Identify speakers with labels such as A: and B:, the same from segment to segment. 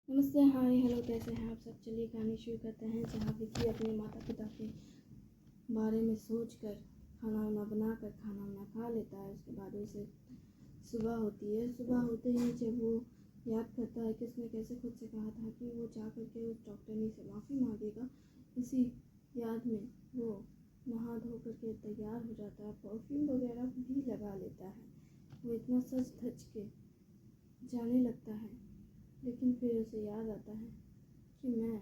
A: नमस्ते, हाय, हेलो, कैसे हैं आप सब। चलिए कहानी शुरू करते हैं, जहाँ विकी अपने माता पिता के बारे में सोचकर खाना वाना बनाकर खाना वाना खा लेता है। उसके बाद उसे सुबह होती है। सुबह होते ही जब वो याद करता है कि उसने कैसे खुद से कहा था कि वो जा कर के उस डॉक्टरनी से माफ़ी मांगेगा, इसी याद में वो नहा धो करके तैयार हो जाता है। परफ्यूम वगैरह भी लगा लेता है। वो इतना सज धज के जाने लगता है, लेकिन फिर उसे याद आता है कि मैं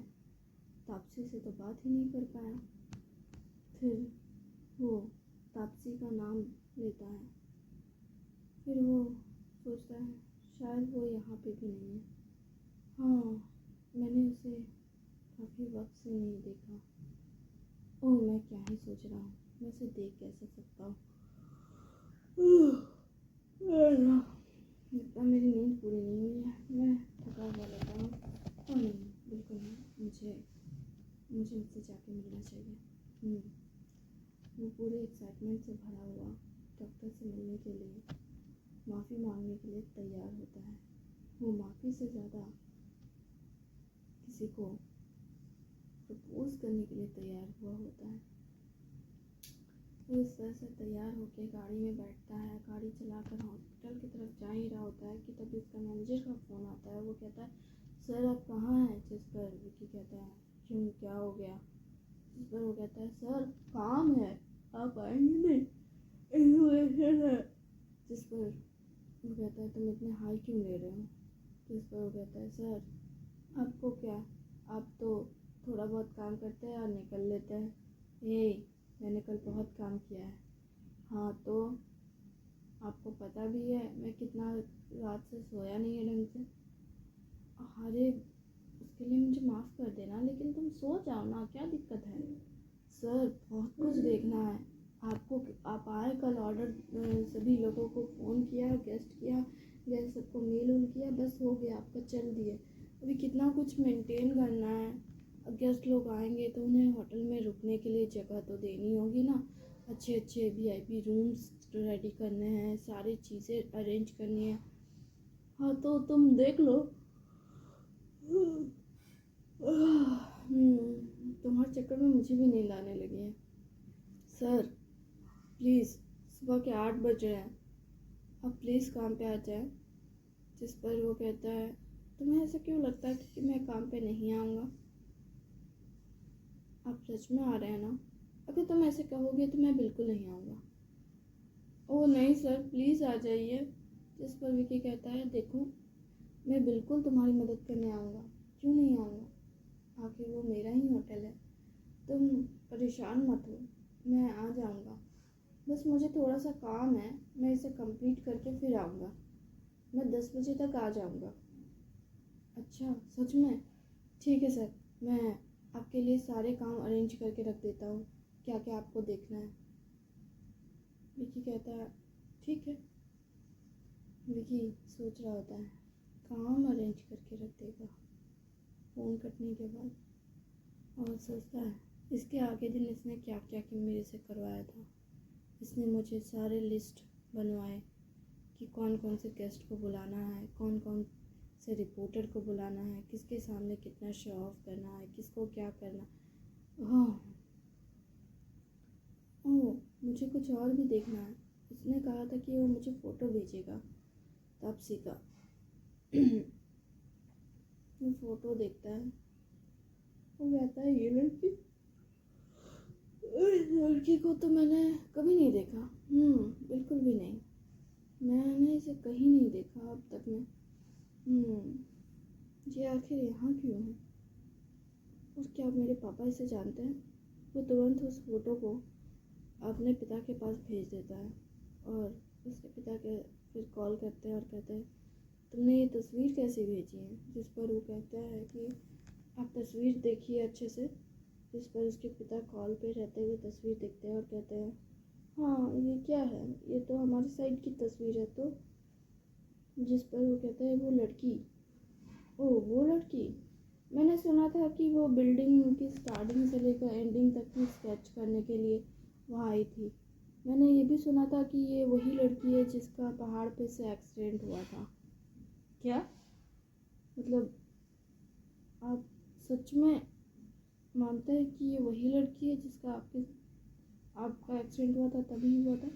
A: तापसी से तो बात ही नहीं कर पाया। फिर वो तापसी का नाम लेता है। फिर वो सोचता है शायद वो यहाँ पे भी नहीं है। हाँ, मैंने उसे काफ़ी वक्त से नहीं देखा। ओह, मैं क्या ही सोच रहा हूँ, मैं उसे देख कैसे सकता हूँ। लगता मेरी नींद पूरी नहीं हुई है। मैं थका हुआ लग रहा हूँ। नहीं, बिल्कुल नहीं। मुझे उससे जाके मिलना चाहिए। वो पूरे एक्साइटमेंट से भरा हुआ डॉक्टर से मिलने के लिए, माफ़ी मांगने के लिए तैयार होता है। वो माफ़ी से ज़्यादा किसी को प्रपोज करने के लिए तैयार हुआ होता है। वो इस तरह से तैयार होकर गाड़ी में बैठता है। गाड़ी चलाकर हॉस्पिटल की तरफ जा ही रहा होता है कि तभी उसका मैनेजर का फ़ोन आता है। वो कहता है, सर आप कहाँ हैं? जिस पर विकी कहता है, क्यों, क्या हो गया? जिस पर वो कहता है, सर काम है, आप आएंगे नहीं, इन्फॉर्मेशन है। जिस पर वो कहता है, तुम इतने हाई क्यों ले रहे हो? जिस पर वो कहता है, सर आपको क्या, आप तो थोड़ा बहुत काम करते हैं और निकल लेते हैं। मैंने कल बहुत काम किया है। हाँ, तो आपको पता भी है मैं कितना रात से सोया नहीं है ढंग से। अरे उसके लिए मुझे माफ़ कर देना, लेकिन तुम सो जाओ ना, क्या दिक्कत है? सर बहुत कुछ देखना है आपको। आप आए कल, ऑर्डर सभी लोगों को फ़ोन किया, गेस्ट सबको मेल किया, बस हो गया आपका, चल दिए। अभी कितना कुछ मेंटेन करना है। गेस्ट लोग आएंगे तो उन्हें होटल में रुकने के लिए जगह तो देनी होगी ना। अच्छे अच्छे VIP रूम्स रेडी करने हैं, सारी चीज़ें अरेंज करनी है। हाँ, तो तुम देख लो। तुम्हारे चक्कर में मुझे भी नींद आने लगी है। सर प्लीज़, सुबह के 8 बज रहे हैं, आप प्लीज़ काम पे आ जाए। जिस पर वो कहता है, तुम्हें ऐसा क्यों लगता है कि मैं काम पे नहीं आऊँगा? आप सच में आ रहे हैं ना? अगर तुम ऐसे कहोगे तो मैं बिल्कुल नहीं आऊँगा। ओह नहीं सर, प्लीज़ आ जाइए। जिस पर विकी कहता है, देखो मैं बिल्कुल तुम्हारी मदद करने आऊँगा, क्यों नहीं आऊँगा? आखिर वो मेरा ही होटल है। तुम परेशान मत हो, मैं आ जाऊँगा। बस मुझे थोड़ा सा काम है, मैं इसे कंप्लीट करके फिर आऊँगा। मैं 10 बजे तक आ जाऊँगा। अच्छा, सच में? ठीक है सर, मैं आपके लिए सारे काम अरेंज करके रख देता हूँ, क्या क्या आपको देखना है। विकी कहता है, ठीक है। विकी सोच रहा होता है, काम अरेंज करके रख देगा फ़ोन कटने के बाद, और सोचता है इसके आगे दिन इसने क्या क्या कि मेरे से करवाया था। इसने मुझे सारे लिस्ट बनवाए कि कौन कौन से गेस्ट को बुलाना है, कौन कौन से रिपोर्टर को बुलाना है, किसके सामने कितना शो ऑफ करना है, किसको क्या करना। ओह, मुझे कुछ और भी देखना है। उसने कहा था कि वो मुझे फ़ोटो भेजेगा तापसी का। वो फ़ोटो देखता है। वो कहता है, ये लड़की को तो मैंने कभी नहीं देखा। बिल्कुल भी नहीं। मैंने इसे कहीं नहीं देखा अब तक में। ये आखिर यहाँ क्यों है? और क्या मेरे पापा इसे जानते हैं? वो तुरंत उस फोटो को अपने पिता के पास भेज देता है, और उसके पिता के फिर कॉल करते हैं और कहते हैं, तुमने ये तस्वीर कैसे भेजी है? जिस पर वो कहता है कि आप तस्वीर देखिए अच्छे से। जिस पर उसके पिता कॉल पे रहते हुए तस्वीर देखते हैं और कहते हैं, हाँ ये क्या है, ये तो हमारी साइड की तस्वीर है। तो जिस पर वो कहता है, वो लड़की, ओह वो लड़की, मैंने सुना था कि वो बिल्डिंग की स्टार्टिंग से लेकर एंडिंग तक की स्केच करने के लिए वहाँ आई थी। मैंने ये भी सुना था कि ये वही लड़की है जिसका पहाड़ पे से एक्सीडेंट हुआ था। क्या मतलब? सच में मानते हैं कि ये वही लड़की है जिसका आपका एक्सीडेंट हुआ था, तभी हुआ था?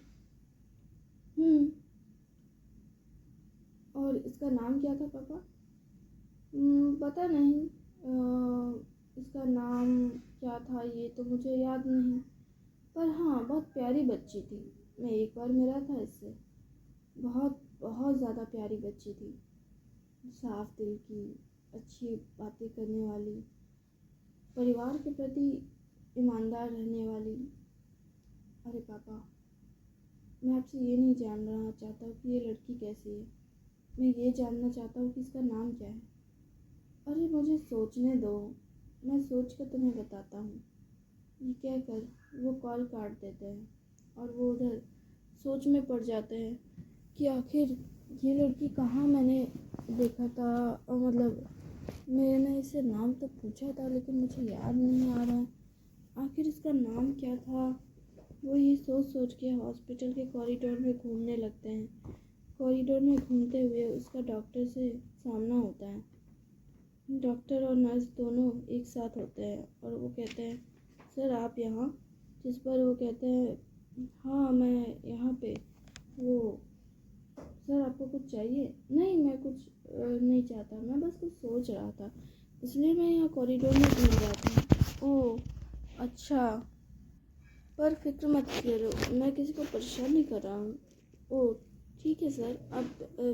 A: और इसका नाम क्या था पापा? पता नहीं। इसका नाम क्या था ये तो मुझे याद नहीं, पर हाँ बहुत प्यारी बच्ची थी। मैं एक बार मिला था इससे। बहुत बहुत ज़्यादा प्यारी बच्ची थी, साफ दिल की, अच्छी बातें करने वाली, परिवार के प्रति ईमानदार रहने वाली। अरे पापा, मैं आपसे ये नहीं जानना चाहता हूँ कि ये लड़की कैसी है, मैं ये जानना चाहता हूँ कि इसका नाम क्या है। अरे मुझे सोचने दो, मैं सोच कर तुम्हें बताता हूँ। ये कहकर वो कॉल काट देते हैं और वो उधर सोच में पड़ जाते हैं कि आखिर ये लड़की कहाँ मैंने देखा था। और मतलब मैंने इसे नाम तो पूछा था लेकिन मुझे याद नहीं आ रहा है आखिर इसका नाम क्या था। वो ये सोच सोच के हॉस्पिटल के कॉरिडोर में घूमने लगते हैं। कॉरिडोर में घूमते हुए उसका डॉक्टर से सामना होता है। डॉक्टर और नर्स दोनों एक साथ होते हैं और वो कहते हैं, सर आप यहाँ? जिस पर वो कहते हैं, हाँ मैं यहाँ पे। वो, सर आपको कुछ चाहिए? नहीं, मैं कुछ नहीं चाहता, मैं बस कुछ सोच रहा था, इसलिए मैं यहाँ कॉरिडोर में घूम रहा था। ओह अच्छा, पर फिक्र मत करो, मैं किसी को परेशान नहीं कर रहा हूँ। ओह ठीक है सर, आप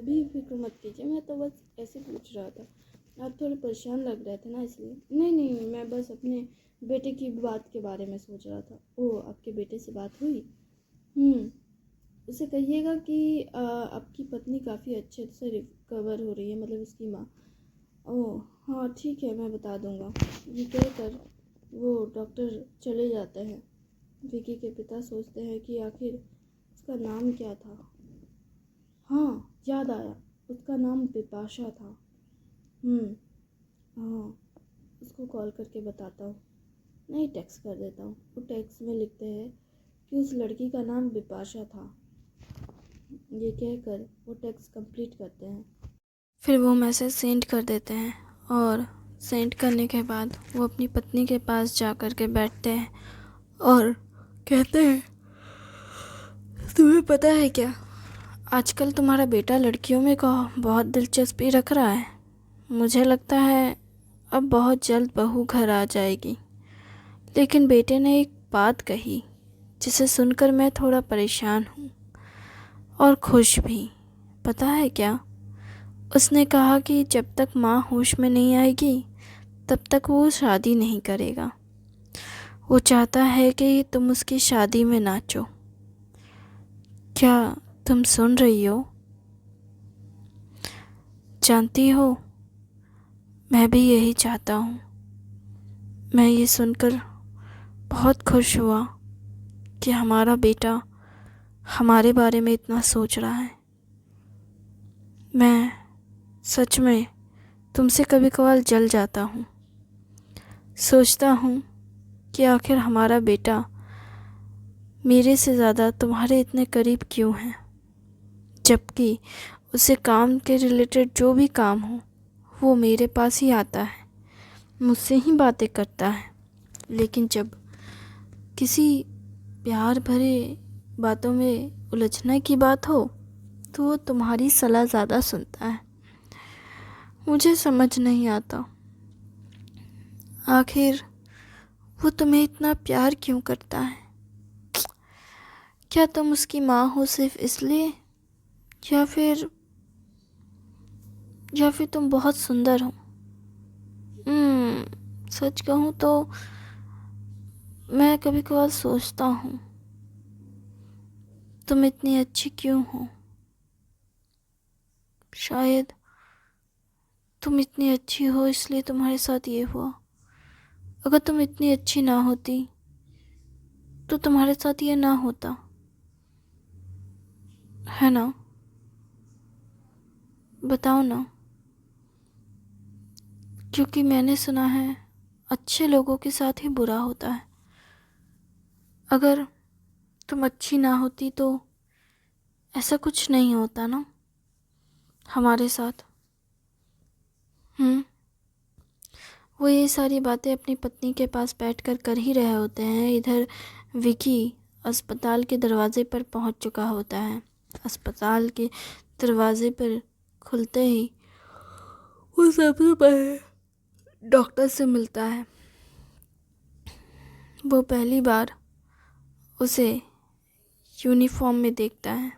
A: भी फिक्र मत कीजिए, मैं तो बस ऐसे पूछ रहा था, आप थोड़े परेशान लग रहे थे ना इसलिए। नहीं नहीं, मैं बस अपने बेटे की बात के बारे में सोच रहा था। ओह आपके बेटे से बात हुई? उसे कहिएगा कि आपकी पत्नी काफ़ी अच्छे से रिकवर हो रही है, मतलब उसकी माँ। ओह हाँ ठीक है, मैं बता दूंगा। ये कहकर वो डॉक्टर चले जाते हैं। विकी के पिता सोचते हैं कि आखिर उसका नाम क्या था। हाँ याद आया, उसका नाम बिपाशा था। हाँ, उसको कॉल करके बताता हूँ, नहीं टेक्स्ट कर देता हूँ। वो टेक्स्ट में लिखते हैं कि उस लड़की का नाम बिपाशा था। ये कहकर वो टेक्स्ट कंप्लीट करते हैं, फिर वो मैसेज सेंड कर देते हैं और सेंड करने के बाद वो अपनी पत्नी के पास जा कर के बैठते हैं और कहते हैं, तुम्हें पता है क्या, आजकल तुम्हारा बेटा लड़कियों में बहुत दिलचस्पी रख रहा है। मुझे लगता है अब बहुत जल्द बहू घर आ जाएगी। लेकिन बेटे ने एक बात कही जिसे सुनकर मैं थोड़ा परेशान हूँ और खुश भी। पता है क्या, उसने कहा कि जब तक माँ होश में नहीं आएगी तब तक वो शादी नहीं करेगा। वो चाहता है कि तुम उसकी शादी में नाचो। क्या तुम सुन रही हो? जानती हो, मैं भी यही चाहता हूँ। मैं ये सुनकर बहुत खुश हुआ कि हमारा बेटा हमारे बारे में इतना सोच रहा है। मैं सच में तुमसे कभी कभार जल जाता हूँ। सोचता हूँ कि आखिर हमारा बेटा मेरे से ज़्यादा तुम्हारे इतने करीब क्यों है, जबकि उसे काम के रिलेटेड जो भी काम हो वो मेरे पास ही आता है, मुझसे ही बातें करता है। लेकिन जब किसी प्यार भरे बातों में उलझने की बात हो तो वो तुम्हारी सलाह ज़्यादा सुनता है। मुझे समझ नहीं आता आखिर वो तुम्हें इतना प्यार क्यों करता है। क्या तुम उसकी माँ हो सिर्फ इसलिए, या फिर तुम बहुत सुंदर हो? सच कहूँ तो मैं कभी कभार सोचता हूँ तुम इतनी अच्छी क्यों हो। शायद तुम इतनी अच्छी हो इसलिए तुम्हारे साथ ये हुआ। अगर तुम इतनी अच्छी ना होती तो तुम्हारे साथ ये ना होता, है ना? बताओ ना, क्योंकि मैंने सुना है अच्छे लोगों के साथ ही बुरा होता है। अगर तुम अच्छी ना होती तो ऐसा कुछ नहीं होता ना हमारे साथ। वो ये सारी बातें अपनी पत्नी के पास बैठकर कर ही रहे होते हैं। इधर विकी अस्पताल के दरवाजे पर पहुंच चुका होता है। अस्पताल के दरवाजे पर खुलते ही वो सबसे पहले डॉक्टर से मिलता है। वो पहली बार उसे यूनिफॉर्म में देखता है।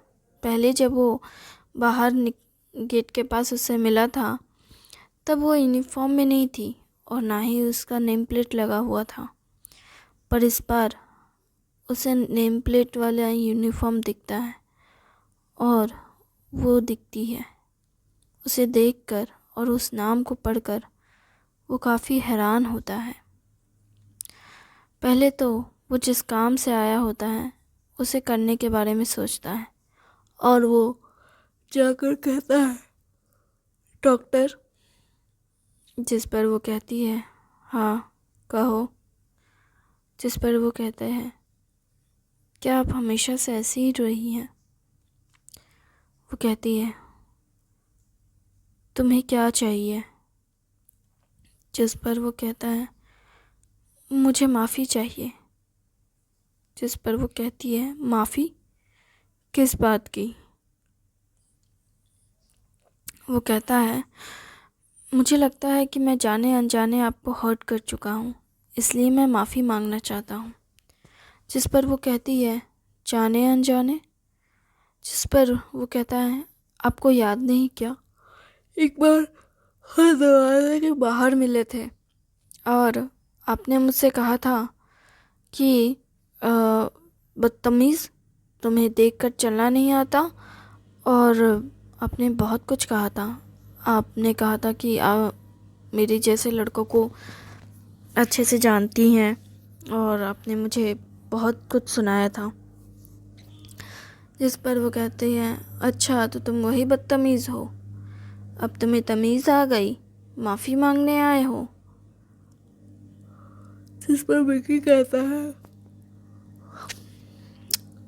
A: पहले जब वो बाहर गेट के पास उससे मिला था तब वो यूनिफॉर्म में नहीं थी और ना ही उसका नेम प्लेट लगा हुआ था, पर इस बार उसे नेम प्लेट वाला यूनिफॉर्म दिखता है और वो दिखती है। उसे देखकर और उस नाम को पढ़कर वो काफ़ी हैरान होता है। पहले तो वो जिस काम से आया होता है उसे करने के बारे में सोचता है और वो जाकर कहता है, डॉक्टर। जिस पर वो कहती है, हाँ कहो। जिस पर वो कहते हैं, क्या आप हमेशा से ऐसी ही रही हैं? वो कहती है, तुम्हें क्या चाहिए? जिस पर वो कहता है, मुझे माफ़ी चाहिए। जिस पर वो कहती है, माफ़ी किस बात की? वो कहता है, मुझे लगता है कि मैं जाने अनजाने आपको हर्ट कर चुका हूँ, इसलिए मैं माफ़ी मांगना चाहता हूँ। जिस पर वो कहती है, जाने अनजाने? जिस पर वो कहता है, आपको याद नहीं क्या, एक बार हर दरवाजे के बाहर मिले थे और आपने मुझसे कहा था कि बदतमीज़, तुम्हें देखकर चलना नहीं आता, और आपने बहुत कुछ कहा था। आपने कहा था कि मेरे जैसे लड़कों को अच्छे से जानती हैं और आपने मुझे बहुत कुछ सुनाया था। जिस पर वो कहते हैं, अच्छा तो तुम वही बदतमीज़ हो, अब तुम्हें तमीज़ आ गई, माफ़ी मांगने आए हो। जिस पर विकी कहता है,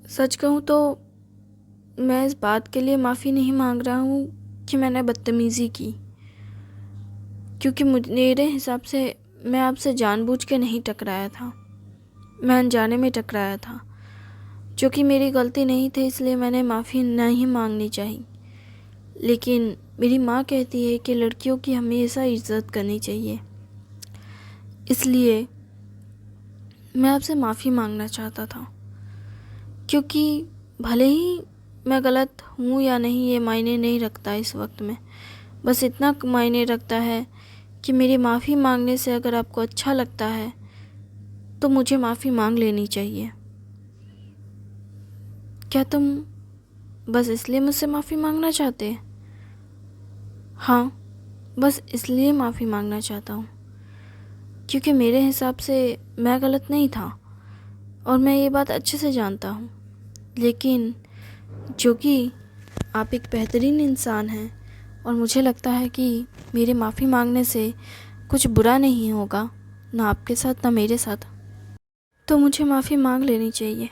A: सच कहूँ तो मैं इस बात के लिए माफ़ी नहीं मांग रहा हूँ कि मैंने बदतमीज़ी की, क्योंकि मेरे हिसाब से मैं आपसे जानबूझ के नहीं टकराया था, मैं अनजाने में टकराया था, जो कि मेरी गलती नहीं थी, इसलिए मैंने माफ़ी नहीं मांगनी चाहिए। लेकिन मेरी माँ कहती है कि लड़कियों की हमेशा इज्जत करनी चाहिए, इसलिए मैं आपसे माफ़ी मांगना चाहता था। क्योंकि भले ही मैं गलत हूँ या नहीं ये मायने नहीं रखता इस वक्त में, बस इतना मायने रखता है कि मेरी माफ़ी मांगने से अगर आपको अच्छा लगता है तो मुझे माफ़ी मांग लेनी चाहिए। क्या तुम बस इसलिए मुझसे माफ़ी मांगना चाहते? हाँ, बस इसलिए माफ़ी मांगना चाहता हूँ क्योंकि मेरे हिसाब से मैं गलत नहीं था और मैं ये बात अच्छे से जानता हूँ, लेकिन जो कि आप एक बेहतरीन इंसान हैं और मुझे लगता है कि मेरे माफ़ी मांगने से कुछ बुरा नहीं होगा, ना आपके साथ ना मेरे साथ, तो मुझे माफ़ी मांग लेनी चाहिए।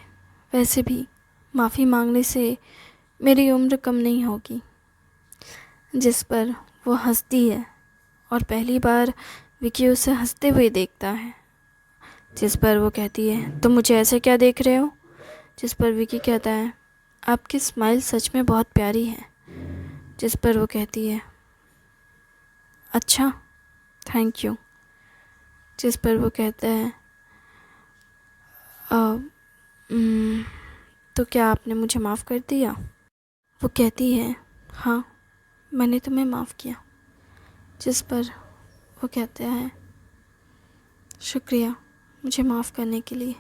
A: वैसे भी माफ़ी मांगने से मेरी उम्र कम नहीं होगी। जिस पर वो हंसती है और पहली बार विकी उसे हंसते हुए देखता है। जिस पर वो कहती है, तुम मुझे ऐसे क्या देख रहे हो? जिस पर विकी कहता है, आपकी स्माइल सच में बहुत प्यारी है। जिस पर वो कहती है, अच्छा थैंक यू। जिस पर वो कहता है, तो क्या आपने मुझे माफ़ कर दिया? वो कहती है, हाँ मैंने तुम्हें माफ़ किया। जिस पर वो कहता है, शुक्रिया मुझे माफ़ करने के लिए,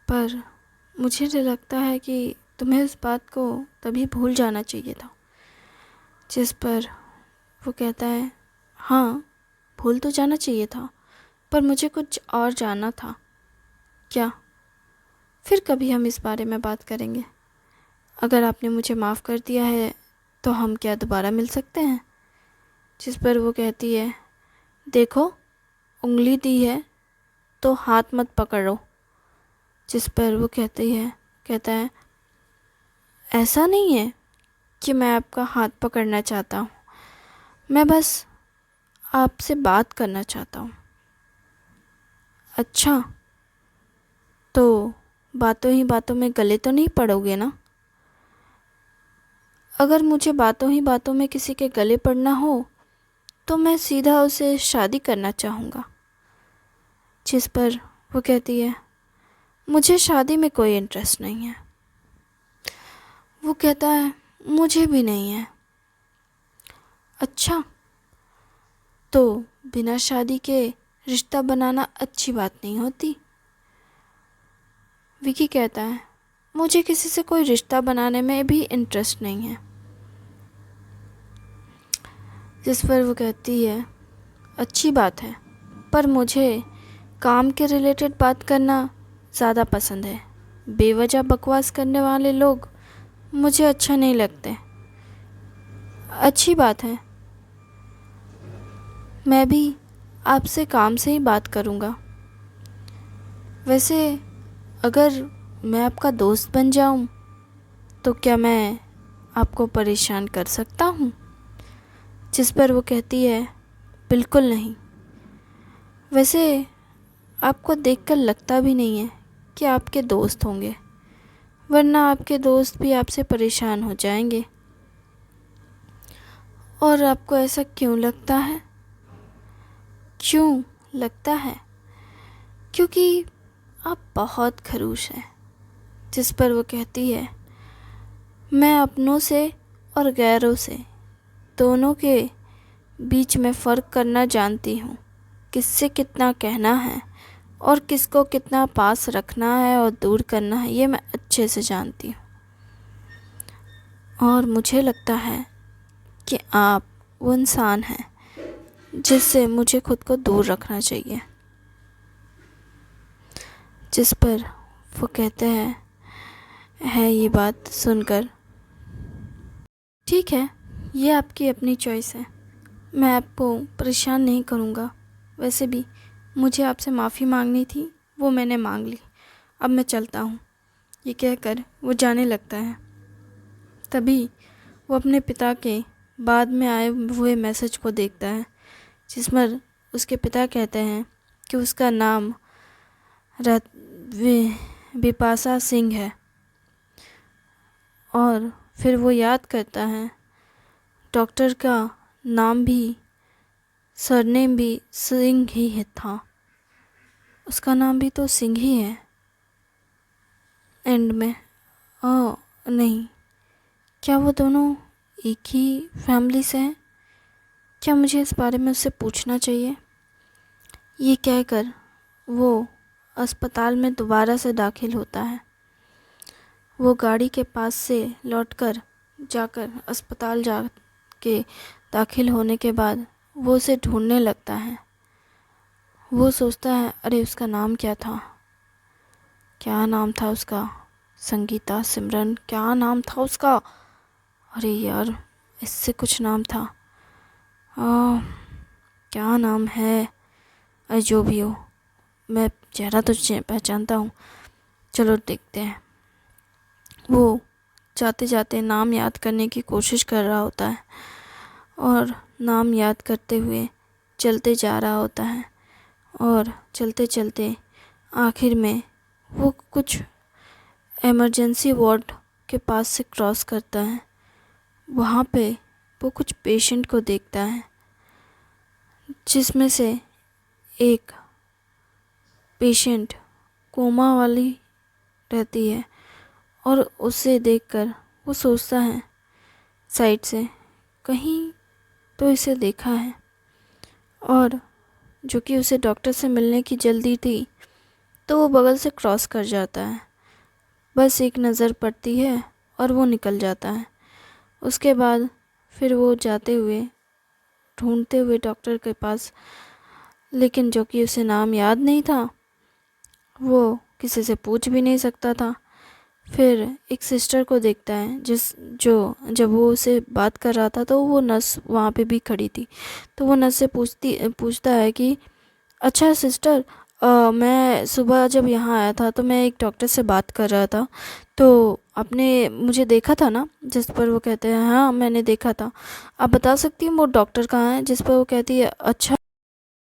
A: पर मुझे तो लगता है कि तुम्हें उस बात को तभी भूल जाना चाहिए था। जिस पर वो कहता है, हाँ भूल तो जाना चाहिए था, पर मुझे कुछ और जानना था। क्या? फिर कभी हम इस बारे में बात करेंगे। अगर आपने मुझे माफ़ कर दिया है तो हम क्या दोबारा मिल सकते हैं? जिस पर वो कहती है, देखो उंगली दी है तो हाथ मत पकड़ो। जिस पर वो कहता है, ऐसा नहीं है कि मैं आपका हाथ पकड़ना चाहता हूँ, मैं बस आपसे बात करना चाहता हूँ। अच्छा, तो बातों ही बातों में गले तो नहीं पड़ोगे ना? अगर मुझे बातों ही बातों में किसी के गले पड़ना हो तो मैं सीधा उसे शादी करना चाहूँगा। जिस पर वो कहती है, मुझे शादी में कोई इंटरेस्ट नहीं है। वो कहता है, मुझे भी नहीं है। अच्छा, तो बिना शादी के रिश्ता बनाना अच्छी बात नहीं होती। विकी कहता है, मुझे किसी से कोई रिश्ता बनाने में भी इंटरेस्ट नहीं है। जिस पर वो कहती है, अच्छी बात है, पर मुझे काम के रिलेटेड बात करना ज़्यादा पसंद है। बेवजह बकवास करने वाले लोग मुझे अच्छा नहीं लगते। अच्छी बात है, मैं भी आपसे काम से ही बात करूँगा। वैसे अगर मैं आपका दोस्त बन जाऊँ तो क्या मैं आपको परेशान कर सकता हूँ? जिस पर वो कहती है, बिल्कुल नहीं। वैसे आपको देखकर लगता भी नहीं है कि आपके दोस्त होंगे, वरना आपके दोस्त भी आपसे परेशान हो जाएंगे। और आपको ऐसा क्यों लगता है? क्यों लगता है? क्योंकि आप बहुत खड़ूस हैं। जिस पर वो कहती है, मैं अपनों से और गैरों से दोनों के बीच में फ़र्क करना जानती हूँ। किससे कितना कहना है और किसको कितना पास रखना है और दूर करना है, ये मैं अच्छे से जानती हूँ। और मुझे लगता है कि आप वो इंसान हैं जिससे मुझे खुद को दूर रखना चाहिए। जिस पर वो कहते हैं, है ये बात सुनकर, ठीक है, ये आपकी अपनी चॉइस है, मैं आपको परेशान नहीं करूँगा। वैसे भी मुझे आपसे माफ़ी मांगनी थी, वो मैंने मांग ली, अब मैं चलता हूँ। ये कहकर वो जाने लगता है। तभी वो अपने पिता के बाद में आए हुए मैसेज को देखता है, जिसमें उसके पिता कहते हैं कि उसका नाम बिपाशा सिंह है। और फिर वो याद करता है, डॉक्टर का नाम भी, सरनेम भी सिंह ही था। उसका नाम भी तो सिंह ही है एंड में। ओह नहीं, क्या वो दोनों एक ही फैमिली से हैं? क्या मुझे इस बारे में उससे पूछना चाहिए? ये कहकर वो अस्पताल में दोबारा से दाखिल होता है। वो गाड़ी के पास से लौटकर जाकर अस्पताल के दाखिल होने के बाद वो उसे ढूंढने लगता है। वो सोचता है, अरे उसका नाम क्या था? क्या नाम था उसका? संगीता, सिमरन, क्या नाम था उसका? अरे यार, इससे कुछ नाम था। क्या नाम है? अरे जो भी हो, मैं चेहरा तो पहचानता हूँ, चलो देखते हैं। वो जाते जाते नाम याद करने की कोशिश कर रहा होता है और नाम याद करते हुए चलते जा रहा होता है। और चलते चलते आखिर में वो कुछ इमरजेंसी वार्ड के पास से क्रॉस करता है। वहाँ पे वो कुछ पेशेंट को देखता है, जिसमें से एक पेशेंट कोमा वाली रहती है। और उसे देखकर वो सोचता है साइड से, कहीं तो इसे देखा है। और जो कि उसे डॉक्टर से मिलने की जल्दी थी, तो वो बगल से क्रॉस कर जाता है। बस एक नज़र पड़ती है और वो निकल जाता है। उसके बाद फिर वो जाते हुए ढूंढते हुए डॉक्टर के पास, लेकिन जो कि उसे नाम याद नहीं था, वो किसी से पूछ भी नहीं सकता था। फिर एक सिस्टर को देखता है, जब वो उसे बात कर रहा था तो वो नर्स वहाँ पे भी खड़ी थी। तो वो नर्स से पूछता है कि अच्छा सिस्टर, मैं सुबह जब यहाँ आया था तो मैं एक डॉक्टर से बात कर रहा था, तो आपने मुझे देखा था ना? जिस पर वो कहते हैं हाँ मैंने देखा था। आप बता सकती हैं वो डॉक्टर कहाँ है जिस पर वो कहती है अच्छा